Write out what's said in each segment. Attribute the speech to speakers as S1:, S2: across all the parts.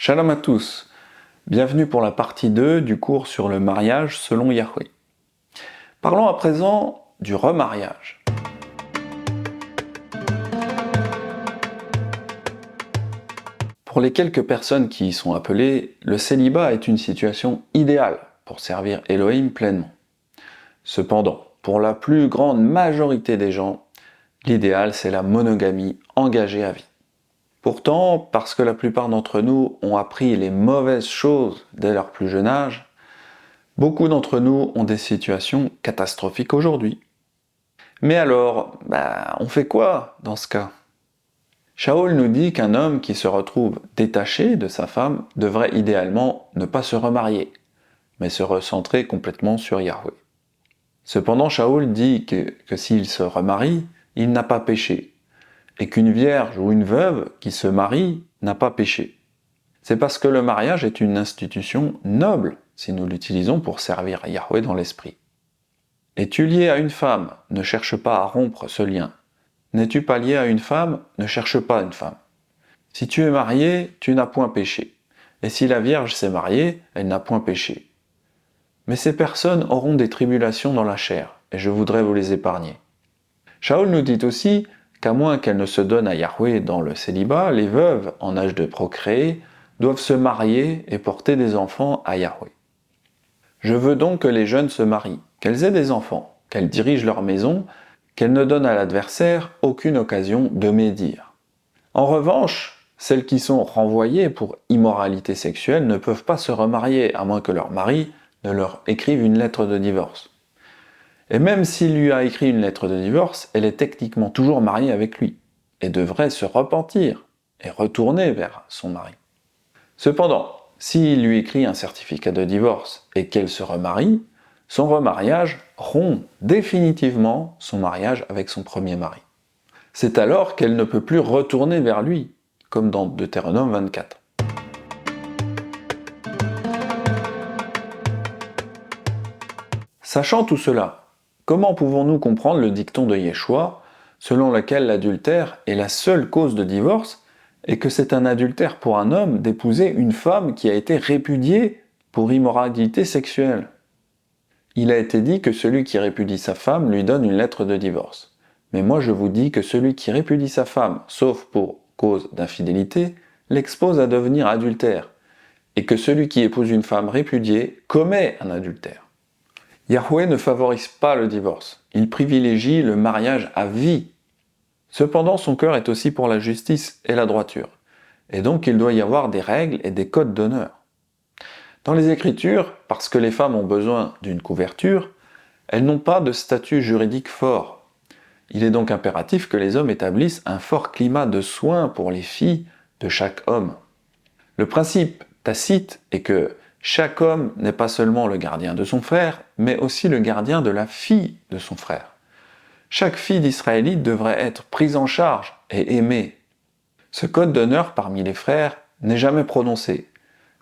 S1: Shalom à tous, bienvenue pour la partie 2 du cours sur le mariage selon Yahweh. Parlons à présent du remariage. Pour les quelques personnes qui y sont appelées, le célibat est une situation idéale pour servir Elohim pleinement. Cependant, pour la plus grande majorité des gens, l'idéal c'est la monogamie engagée à vie. Pourtant, parce que la plupart d'entre nous ont appris les mauvaises choses dès leur plus jeune âge, beaucoup d'entre nous ont des situations catastrophiques aujourd'hui. Mais alors, on fait quoi dans ce cas ? Shaul nous dit qu'un homme qui se retrouve détaché de sa femme devrait idéalement ne pas se remarier, mais se recentrer complètement sur Yahweh. Cependant, Shaul dit que s'il se remarie, il n'a pas péché, et qu'une vierge ou une veuve qui se marie n'a pas péché. C'est parce que le mariage est une institution noble si nous l'utilisons pour servir Yahweh dans l'esprit. Es-tu lié à une femme ? Ne cherche pas à rompre ce lien. N'es-tu pas lié à une femme ? Ne cherche pas une femme. Si tu es marié, tu n'as point péché. Et si la Vierge s'est mariée, elle n'a point péché. Mais ces personnes auront des tribulations dans la chair, et je voudrais vous les épargner. Shaul nous dit aussi qu'à moins qu'elles ne se donnent à Yahweh dans le célibat, les veuves en âge de procréer doivent se marier et porter des enfants à Yahweh. Je veux donc que les jeunes se marient, qu'elles aient des enfants, qu'elles dirigent leur maison, qu'elles ne donnent à l'adversaire aucune occasion de médire. En revanche, celles qui sont renvoyées pour immoralité sexuelle ne peuvent pas se remarier, à moins que leur mari ne leur écrive une lettre de divorce. Et même s'il lui a écrit une lettre de divorce, elle est techniquement toujours mariée avec lui, et devrait se repentir et retourner vers son mari. Cependant, s'il lui écrit un certificat de divorce et qu'elle se remarie, son remariage rompt définitivement son mariage avec son premier mari. C'est alors qu'elle ne peut plus retourner vers lui, comme dans Deutéronome 24. Sachant tout cela, comment pouvons-nous comprendre le dicton de Yeshua, selon lequel l'adultère est la seule cause de divorce, et que c'est un adultère pour un homme d'épouser une femme qui a été répudiée pour immoralité sexuelle ? Il a été dit que celui qui répudie sa femme lui donne une lettre de divorce. Mais moi je vous dis que celui qui répudie sa femme, sauf pour cause d'infidélité, l'expose à devenir adultère, et que celui qui épouse une femme répudiée commet un adultère. Yahweh ne favorise pas le divorce, il privilégie le mariage à vie. Cependant, son cœur est aussi pour la justice et la droiture, et donc il doit y avoir des règles et des codes d'honneur. Dans les Écritures, parce que les femmes ont besoin d'une couverture, elles n'ont pas de statut juridique fort. Il est donc impératif que les hommes établissent un fort climat de soins pour les filles de chaque homme. Le principe tacite est que chaque homme n'est pas seulement le gardien de son frère, mais aussi le gardien de la fille de son frère. Chaque fille d'Israélite devrait être prise en charge et aimée. Ce code d'honneur parmi les frères n'est jamais prononcé,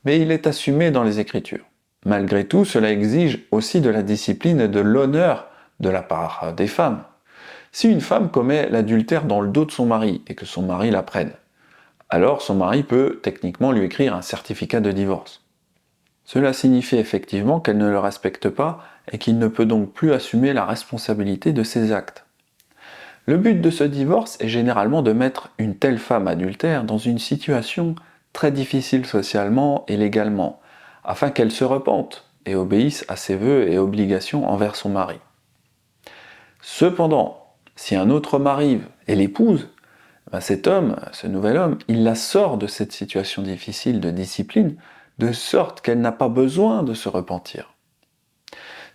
S1: mais il est assumé dans les Écritures. Malgré tout, cela exige aussi de la discipline et de l'honneur de la part des femmes. Si une femme commet l'adultère dans le dos de son mari et que son mari la prenne, alors son mari peut techniquement lui écrire un certificat de divorce. Cela signifie effectivement qu'elle ne le respecte pas et qu'il ne peut donc plus assumer la responsabilité de ses actes. Le but de ce divorce est généralement de mettre une telle femme adultère dans une situation très difficile socialement et légalement, afin qu'elle se repente et obéisse à ses vœux et obligations envers son mari. Cependant, si un autre homme arrive et l'épouse, cet homme, ce nouvel homme, il la sort de cette situation difficile de discipline, de sorte qu'elle n'a pas besoin de se repentir.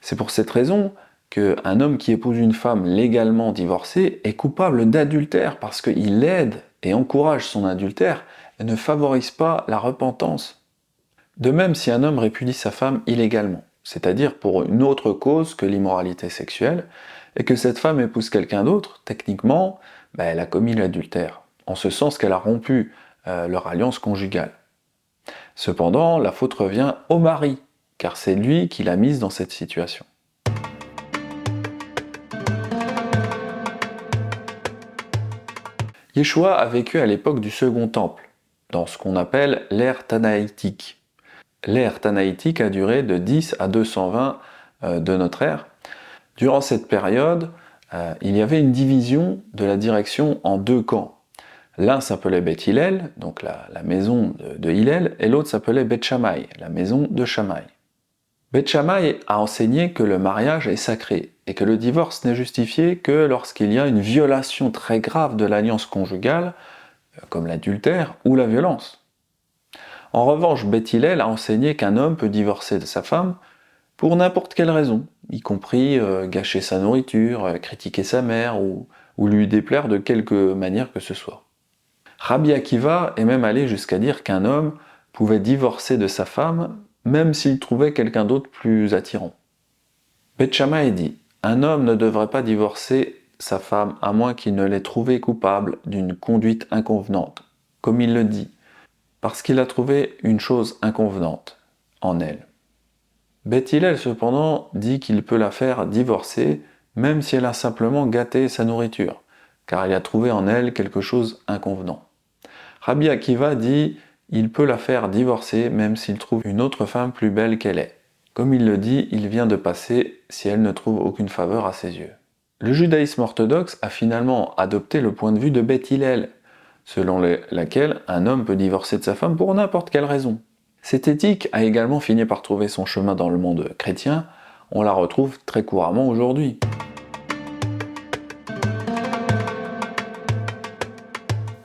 S1: C'est pour cette raison qu'un homme qui épouse une femme légalement divorcée est coupable d'adultère parce qu'il aide et encourage son adultère et ne favorise pas la repentance. De même, si un homme répudie sa femme illégalement, c'est-à-dire pour une autre cause que l'immoralité sexuelle, et que cette femme épouse quelqu'un d'autre, techniquement, elle a commis l'adultère, en ce sens qu'elle a rompu leur alliance conjugale. Cependant, la faute revient au mari, car c'est lui qui l'a mise dans cette situation. Yeshua a vécu à l'époque du Second Temple, dans ce qu'on appelle l'ère tanaïtique. L'ère tanaïtique a duré de 10 à 220 de notre ère. Durant cette période, il y avait une division de la direction en deux camps. L'un s'appelait Beth Hillel, donc la maison de Hillel, et l'autre s'appelait Beth Shammai, la maison de Shammai. Beth Shammai a enseigné que le mariage est sacré et que le divorce n'est justifié que lorsqu'il y a une violation très grave de l'alliance conjugale, comme l'adultère ou la violence. En revanche, Beth Hillel a enseigné qu'un homme peut divorcer de sa femme pour n'importe quelle raison, y compris gâcher sa nourriture, critiquer sa mère ou lui déplaire de quelque manière que ce soit. Rabbi Akiva est même allé jusqu'à dire qu'un homme pouvait divorcer de sa femme même s'il trouvait quelqu'un d'autre plus attirant. Beth Shammai dit « Un homme ne devrait pas divorcer sa femme à moins qu'il ne l'ait trouvée coupable d'une conduite inconvenante, comme il le dit, parce qu'il a trouvé une chose inconvenante en elle. » Beth Hillel cependant dit qu'il peut la faire divorcer même si elle a simplement gâté sa nourriture, car il a trouvé en elle quelque chose inconvenant. Rabbi Akiva dit il peut la faire divorcer même s'il trouve une autre femme plus belle qu'elle est. Comme il le dit, il vient de passer si elle ne trouve aucune faveur à ses yeux. Le judaïsme orthodoxe a finalement adopté le point de vue de Beth Hillel, selon laquelle un homme peut divorcer de sa femme pour n'importe quelle raison. Cette éthique a également fini par trouver son chemin dans le monde chrétien, on la retrouve très couramment aujourd'hui.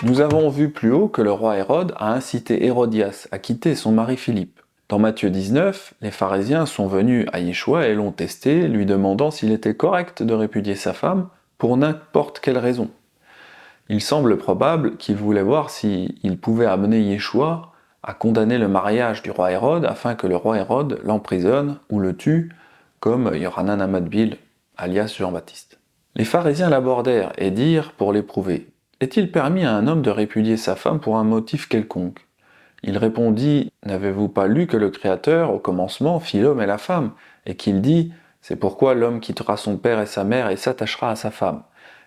S1: Nous avons vu plus haut que le roi Hérode a incité Hérodias à quitter son mari Philippe. Dans Matthieu 19, les pharisiens sont venus à Yeshua et l'ont testé, lui demandant s'il était correct de répudier sa femme pour n'importe quelle raison. Il semble probable qu'ils voulaient voir s'il pouvait amener Yeshua à condamner le mariage du roi Hérode afin que le roi Hérode l'emprisonne ou le tue, comme Yohanan Amadbil, alias Jean-Baptiste. Les pharisiens l'abordèrent et dirent pour l'éprouver « Est-il permis à un homme de répudier sa femme pour un motif quelconque ?» Il répondit « N'avez-vous pas lu que le Créateur, au commencement, fit l'homme et la femme, et qu'il dit « C'est pourquoi l'homme quittera son père et sa mère et s'attachera à sa femme.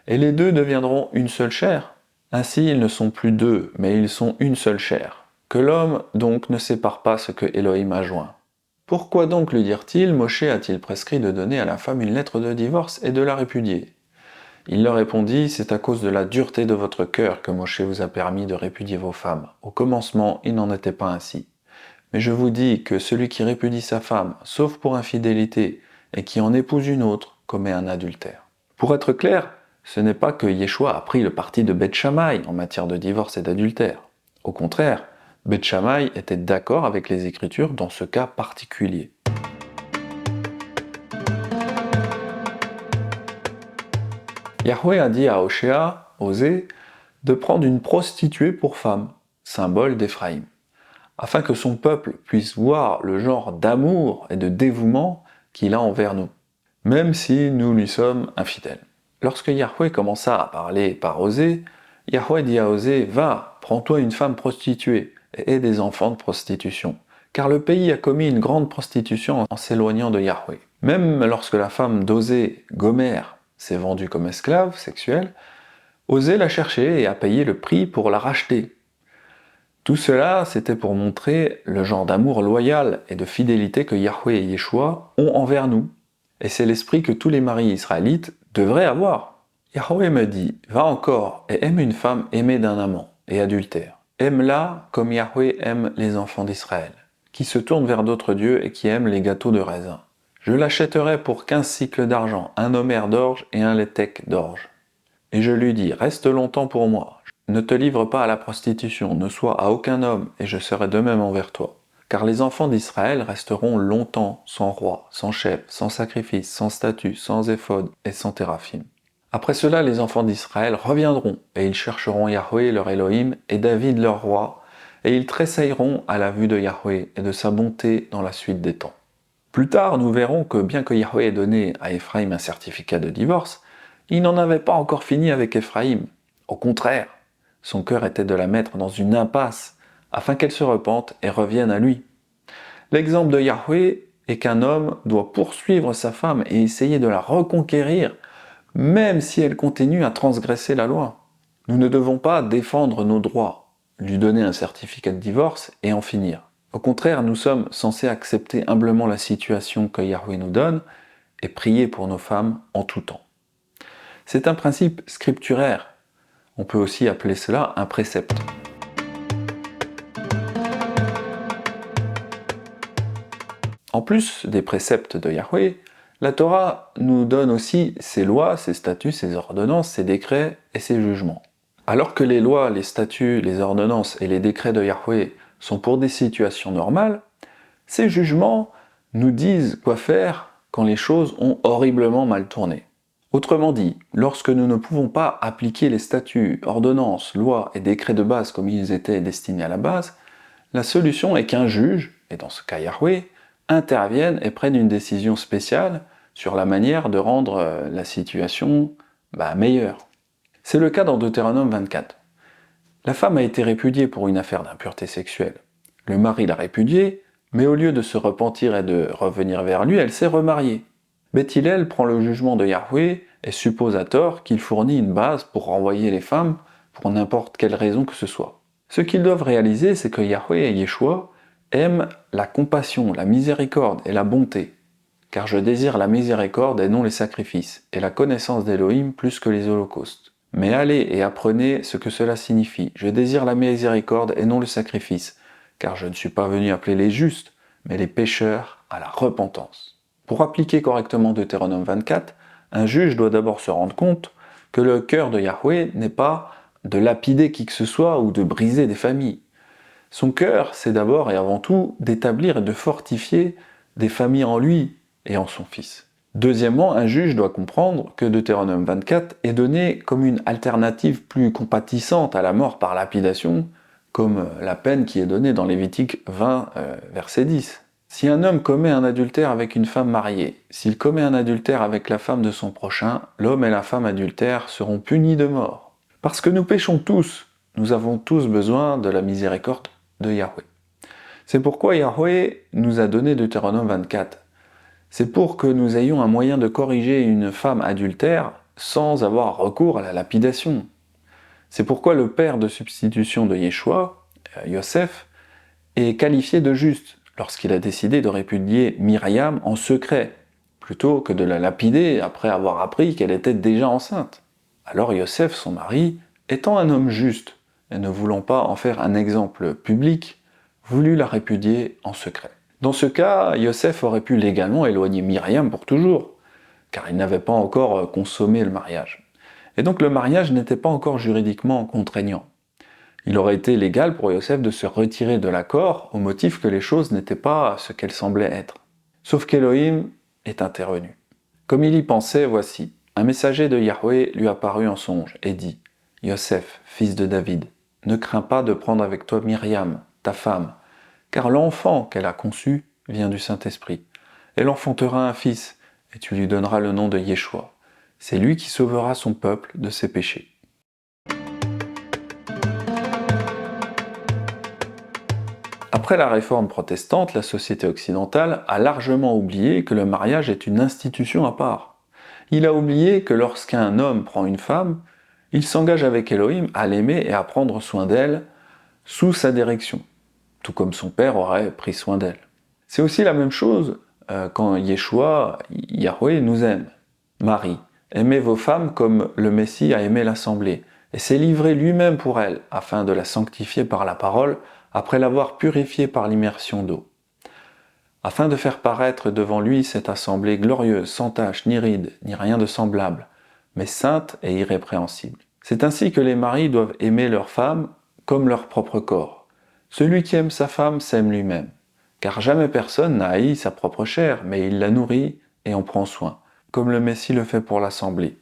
S1: Et les deux deviendront une seule chair. Ainsi ils ne sont plus deux, mais ils sont une seule chair. Que l'homme donc ne sépare pas ce que Elohim a joint. » Pourquoi donc, lui dirent-ils, Moshe a-t-il prescrit de donner à la femme une lettre de divorce et de la répudier? Il leur répondit, c'est à cause de la dureté de votre cœur que Moshe vous a permis de répudier vos femmes. Au commencement, il n'en était pas ainsi. Mais je vous dis que celui qui répudie sa femme, sauf pour infidélité, et qui en épouse une autre, commet un adultère. Pour être clair, ce n'est pas que Yeshua a pris le parti de Beth Shammai en matière de divorce et d'adultère. Au contraire, Beth Shammai était d'accord avec les Écritures dans ce cas particulier. Yahweh a dit à Hoshea, Osée, de prendre une prostituée pour femme, symbole d'Éphraïm, afin que son peuple puisse voir le genre d'amour et de dévouement qu'il a envers nous, même si nous lui sommes infidèles. Lorsque Yahweh commença à parler par Osée, Yahweh dit à Osée, va, prends-toi une femme prostituée et aie des enfants de prostitution, car le pays a commis une grande prostitution en s'éloignant de Yahweh. Même lorsque la femme d'Osée, Gomer, s'est vendue comme esclave sexuelle, Osée l'a cherchée et a payé le prix pour la racheter. Tout cela, c'était pour montrer le genre d'amour loyal et de fidélité que Yahweh et Yeshua ont envers nous. Et c'est l'esprit que tous les maris israélites devraient avoir. Yahweh me dit, va encore et aime une femme aimée d'un amant et adultère. Aime-la comme Yahweh aime les enfants d'Israël, qui se tournent vers d'autres dieux et qui aiment les gâteaux de raisin. Je l'achèterai pour 15 cycles d'argent, un homère d'orge et un léthec d'orge. Et je lui dis, reste longtemps pour moi, ne te livre pas à la prostitution, ne sois à aucun homme, et je serai de même envers toi. Car les enfants d'Israël resteront longtemps sans roi, sans chef, sans sacrifice, sans statut, sans éphod et sans téraphim. Après cela, les enfants d'Israël reviendront, et ils chercheront Yahweh leur Elohim et David leur roi, et ils tressailleront à la vue de Yahweh et de sa bonté dans la suite des temps. Plus tard, nous verrons que bien que Yahweh ait donné à Éphraïm un certificat de divorce, il n'en avait pas encore fini avec Éphraïm. Au contraire, son cœur était de la mettre dans une impasse, afin qu'elle se repente et revienne à lui. L'exemple de Yahweh est qu'un homme doit poursuivre sa femme et essayer de la reconquérir, même si elle continue à transgresser la loi. Nous ne devons pas défendre nos droits, lui donner un certificat de divorce et en finir. Au contraire, nous sommes censés accepter humblement la situation que Yahweh nous donne et prier pour nos femmes en tout temps. C'est un principe scripturaire. On peut aussi appeler cela un précepte. En plus des préceptes de Yahweh, la Torah nous donne aussi ses lois, ses statuts, ses ordonnances, ses décrets et ses jugements. Alors que les lois, les statuts, les ordonnances et les décrets de Yahweh sont pour des situations normales, ces jugements nous disent quoi faire quand les choses ont horriblement mal tourné. Autrement dit, lorsque nous ne pouvons pas appliquer les statuts, ordonnances, lois et décrets de base comme ils étaient destinés à la base, la solution est qu'un juge, et dans ce cas Yahweh, intervienne et prenne une décision spéciale sur la manière de rendre la situation meilleure. C'est le cas dans Deutéronome 24. La femme a été répudiée pour une affaire d'impureté sexuelle. Le mari l'a répudiée, mais au lieu de se repentir et de revenir vers lui, elle s'est remariée. Beth Hillel prend le jugement de Yahweh et suppose à tort qu'il fournit une base pour renvoyer les femmes pour n'importe quelle raison que ce soit. Ce qu'ils doivent réaliser, c'est que Yahweh et Yeshua aiment la compassion, la miséricorde et la bonté, car je désire la miséricorde et non les sacrifices, et la connaissance d'Élohim plus que les holocaustes. Mais allez et apprenez ce que cela signifie. Je désire la miséricorde et non le sacrifice, car je ne suis pas venu appeler les justes, mais les pécheurs à la repentance. Pour appliquer correctement Deutéronome 24, un juge doit d'abord se rendre compte que le cœur de Yahweh n'est pas de lapider qui que ce soit ou de briser des familles. Son cœur, c'est d'abord et avant tout d'établir et de fortifier des familles en lui et en son Fils. Deuxièmement, un juge doit comprendre que Deutéronome 24 est donné comme une alternative plus compatissante à la mort par lapidation, comme la peine qui est donnée dans Lévitique 20, verset 10. Si un homme commet un adultère avec une femme mariée, s'il commet un adultère avec la femme de son prochain, l'homme et la femme adultère seront punis de mort. Parce que nous péchons tous, nous avons tous besoin de la miséricorde de Yahweh. C'est pourquoi Yahweh nous a donné Deutéronome 24. C'est pour que nous ayons un moyen de corriger une femme adultère sans avoir recours à la lapidation. C'est pourquoi le père de substitution de Yeshua, Yosef, est qualifié de juste lorsqu'il a décidé de répudier Myriam en secret, plutôt que de la lapider après avoir appris qu'elle était déjà enceinte. Alors Yosef, son mari, étant un homme juste, et ne voulant pas en faire un exemple public, voulut la répudier en secret. Dans ce cas, Yosef aurait pu légalement éloigner Myriam pour toujours, car il n'avait pas encore consommé le mariage. Et donc le mariage n'était pas encore juridiquement contraignant. Il aurait été légal pour Yosef de se retirer de l'accord au motif que les choses n'étaient pas ce qu'elles semblaient être. Sauf qu'Élohim est intervenu. Comme il y pensait, voici, un messager de Yahweh lui apparut en songe et dit « Yosef, fils de David, ne crains pas de prendre avec toi Myriam, ta femme, car l'enfant qu'elle a conçu vient du Saint-Esprit. Elle enfantera un fils, et tu lui donneras le nom de Yeshua. C'est lui qui sauvera son peuple de ses péchés. » Après la réforme protestante, la société occidentale a largement oublié que le mariage est une institution à part. Il a oublié que lorsqu'un homme prend une femme, il s'engage avec Elohim à l'aimer et à prendre soin d'elle sous sa direction, tout comme son père aurait pris soin d'elle. C'est aussi la même chose quand Yeshua, Yahweh, nous aime. Marie, aimez vos femmes comme le Messie a aimé l'assemblée, et s'est livré lui-même pour elle, afin de la sanctifier par la parole, après l'avoir purifiée par l'immersion d'eau, afin de faire paraître devant lui cette assemblée glorieuse, sans tache, ni ride, ni rien de semblable, mais sainte et irrépréhensible. C'est ainsi que les maris doivent aimer leur femme comme leur propre corps. Celui qui aime sa femme s'aime lui-même, car jamais personne n'a haï sa propre chair, mais il la nourrit et en prend soin, comme le Messie le fait pour l'assemblée,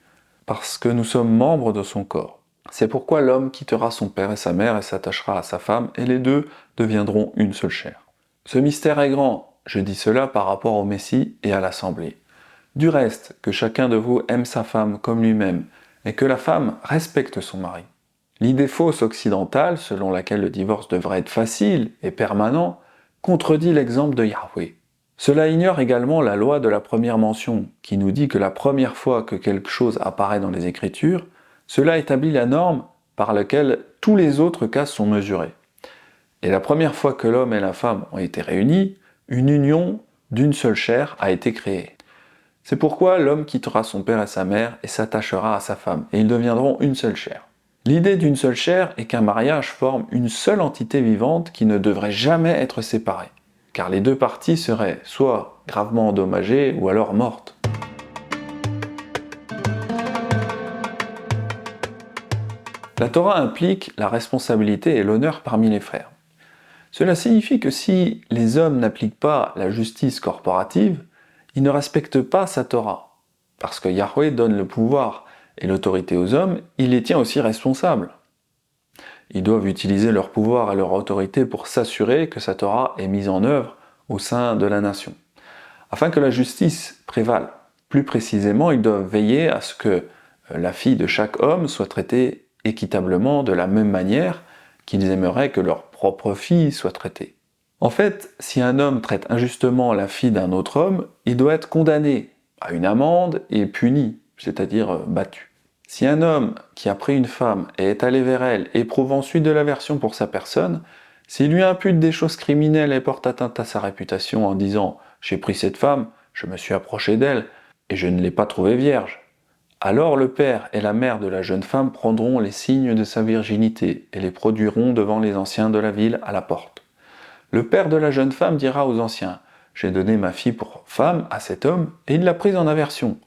S1: parce que nous sommes membres de son corps. C'est pourquoi l'homme quittera son père et sa mère et s'attachera à sa femme, et les deux deviendront une seule chair. Ce mystère est grand, je dis cela par rapport au Messie et à l'assemblée. Du reste, que chacun de vous aime sa femme comme lui-même, et que la femme respecte son mari. L'idée fausse occidentale, selon laquelle le divorce devrait être facile et permanent, contredit l'exemple de Yahweh. Cela ignore également la loi de la première mention, qui nous dit que la première fois que quelque chose apparaît dans les Écritures, cela établit la norme par lequel tous les autres cas sont mesurés. Et la première fois que l'homme et la femme ont été réunis, une union d'une seule chair a été créée. C'est pourquoi l'homme quittera son père et sa mère et s'attachera à sa femme, et ils deviendront une seule chair. L'idée d'une seule chair est qu'un mariage forme une seule entité vivante qui ne devrait jamais être séparée, car les deux parties seraient soit gravement endommagées ou alors mortes. La Torah implique la responsabilité et l'honneur parmi les frères. Cela signifie que si les hommes n'appliquent pas la justice corporative, ils ne respectent pas sa Torah. Parce que Yahweh donne le pouvoir et l'autorité aux hommes, il les tient aussi responsables. Ils doivent utiliser leur pouvoir et leur autorité pour s'assurer que sa Torah est mise en œuvre au sein de la nation, afin que la justice prévale. Plus précisément, ils doivent veiller à ce que la fille de chaque homme soit traitée équitablement de la même manière qu'ils aimeraient que leur propre fille soit traitée. En fait, si un homme traite injustement la fille d'un autre homme, il doit être condamné à une amende et puni, c'est-à-dire battu. Si un homme qui a pris une femme et est allé vers elle éprouve ensuite de l'aversion pour sa personne, s'il lui impute des choses criminelles et porte atteinte à sa réputation en disant « j'ai pris cette femme, je me suis approché d'elle, et je ne l'ai pas trouvée vierge », alors le père et la mère de la jeune femme prendront les signes de sa virginité et les produiront devant les anciens de la ville à la porte. Le père de la jeune femme dira aux anciens « j'ai donné ma fille pour femme à cet homme, et il l'a prise en aversion.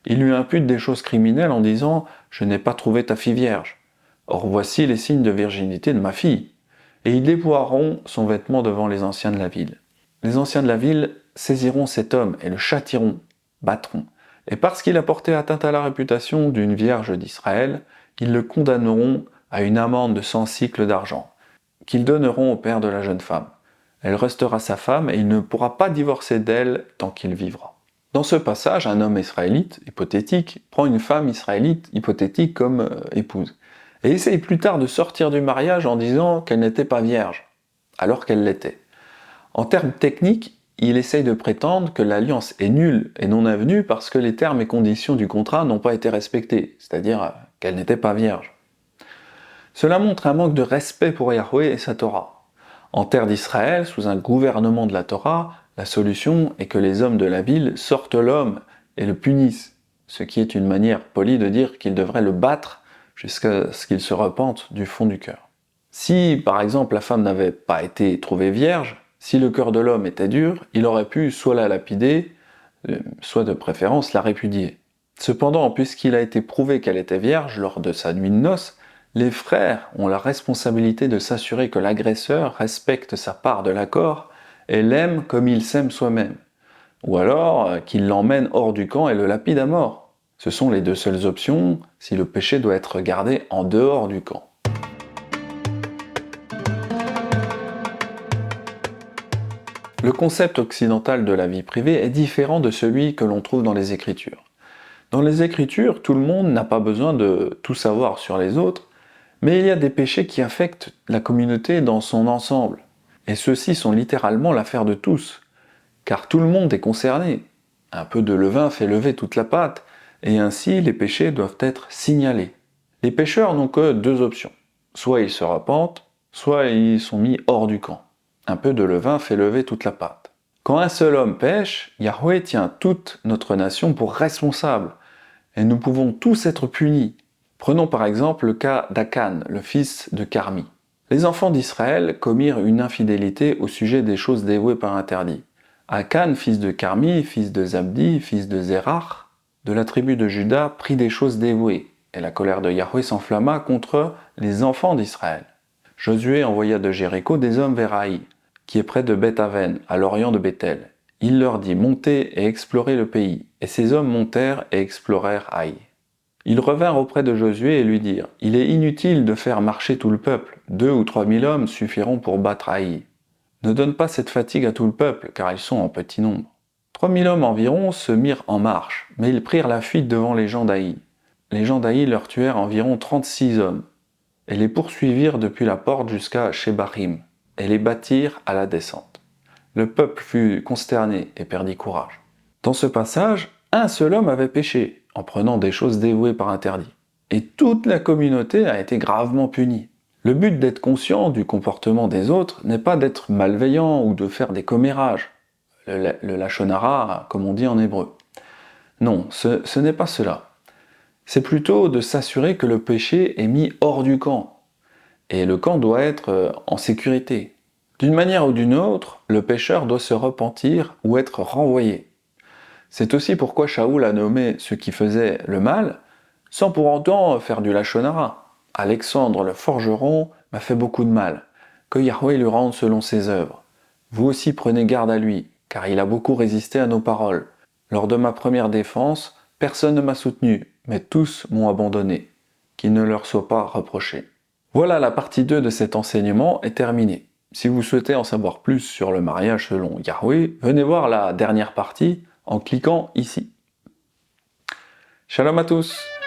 S1: Il lui impute des choses criminelles en disant « je n'ai pas trouvé ta fille vierge. Or voici les signes de virginité de ma fille. » Et ils dévoieront son vêtement devant les anciens de la ville. Les anciens de la ville saisiront cet homme et le châtieront, battront. Et parce qu'il a porté atteinte à la réputation d'une vierge d'Israël, ils le condamneront à une amende de 100 cycles d'argent, qu'ils donneront au père de la jeune femme. Elle restera sa femme et il ne pourra pas divorcer d'elle tant qu'il vivra. Dans ce passage, un homme israélite, hypothétique, prend une femme israélite, hypothétique, comme épouse, et essaye plus tard de sortir du mariage en disant qu'elle n'était pas vierge, alors qu'elle l'était. En termes techniques, il essaye de prétendre que l'alliance est nulle et non avenue parce que les termes et conditions du contrat n'ont pas été respectés, c'est-à-dire qu'elle n'était pas vierge. Cela montre un manque de respect pour Yahweh et sa Torah. En terre d'Israël, sous un gouvernement de la Torah, la solution est que les hommes de la ville sortent l'homme et le punissent, ce qui est une manière polie de dire qu'ils devraient le battre jusqu'à ce qu'il se repente du fond du cœur. Si, par exemple, la femme n'avait pas été trouvée vierge, si le cœur de l'homme était dur, il aurait pu soit la lapider, soit de préférence la répudier. Cependant, puisqu'il a été prouvé qu'elle était vierge lors de sa nuit de noces, les frères ont la responsabilité de s'assurer que l'agresseur respecte sa part de l'accord et l'aime comme il s'aime soi-même, ou alors qu'il l'emmène hors du camp et le lapide à mort. Ce sont les deux seules options si le péché doit être gardé en dehors du camp. Le concept occidental de la vie privée est différent de celui que l'on trouve dans les Écritures. Dans les Écritures, tout le monde n'a pas besoin de tout savoir sur les autres, mais il y a des péchés qui affectent la communauté dans son ensemble. Et ceux-ci sont littéralement l'affaire de tous, car tout le monde est concerné. Un peu de levain fait lever toute la pâte, et ainsi les péchés doivent être signalés. Les pécheurs n'ont que deux options. Soit ils se repentent, soit ils sont mis hors du camp. Un peu de levain fait lever toute la pâte. Quand un seul homme pêche, Yahweh tient toute notre nation pour responsable, et nous pouvons tous être punis. Prenons par exemple le cas d'Akan, le fils de Carmi. Les enfants d'Israël commirent une infidélité au sujet des choses dévouées par interdit. Akan, fils de Carmi, fils de Zabdi, fils de Zérach, de la tribu de Juda, prit des choses dévouées, et la colère de Yahweh s'enflamma contre les enfants d'Israël. Josué envoya de Jéricho des hommes vers Haï, qui est près de Beth-Aven, à l'orient de Bethel. Il leur dit « Montez et explorez le pays ». Et ces hommes montèrent et explorèrent Haï. Ils revinrent auprès de Josué et lui dirent « Il est inutile de faire marcher tout le peuple, 2 ou 3 000 hommes suffiront pour battre Haï. Ne donne pas cette fatigue à tout le peuple, car ils sont en petit nombre. » 3 000 hommes environ se mirent en marche, mais ils prirent la fuite devant les gens d'Haï. Les gens d'Haï leur tuèrent environ 36 hommes, et les poursuivirent depuis la porte jusqu'à Shebarim, et les battirent à la descente. Le peuple fut consterné et perdit courage. Dans ce passage, un seul homme avait péché, en prenant des choses dévouées par interdit. et toute la communauté a été gravement punie. Le but d'être conscient du comportement des autres n'est pas d'être malveillant ou de faire des commérages, le lachonara comme on dit en hébreu. Non, ce n'est pas cela. C'est plutôt de s'assurer que le péché est mis hors du camp, et le camp doit être en sécurité. D'une manière ou d'une autre, le pécheur doit se repentir ou être renvoyé. C'est aussi pourquoi Shaoul a nommé ceux qui faisaient le mal, sans pour autant faire du lachonara. Alexandre le forgeron m'a fait beaucoup de mal, que Yahweh lui rende selon ses œuvres. Vous aussi prenez garde à lui, car il a beaucoup résisté à nos paroles. Lors de ma première défense, personne ne m'a soutenu, mais tous m'ont abandonné. Qu'il ne leur soit pas reproché. Voilà, la partie 2 de cet enseignement est terminée. Si vous souhaitez en savoir plus sur le mariage selon Yahweh, venez voir la dernière partie en cliquant ici. Shalom à tous!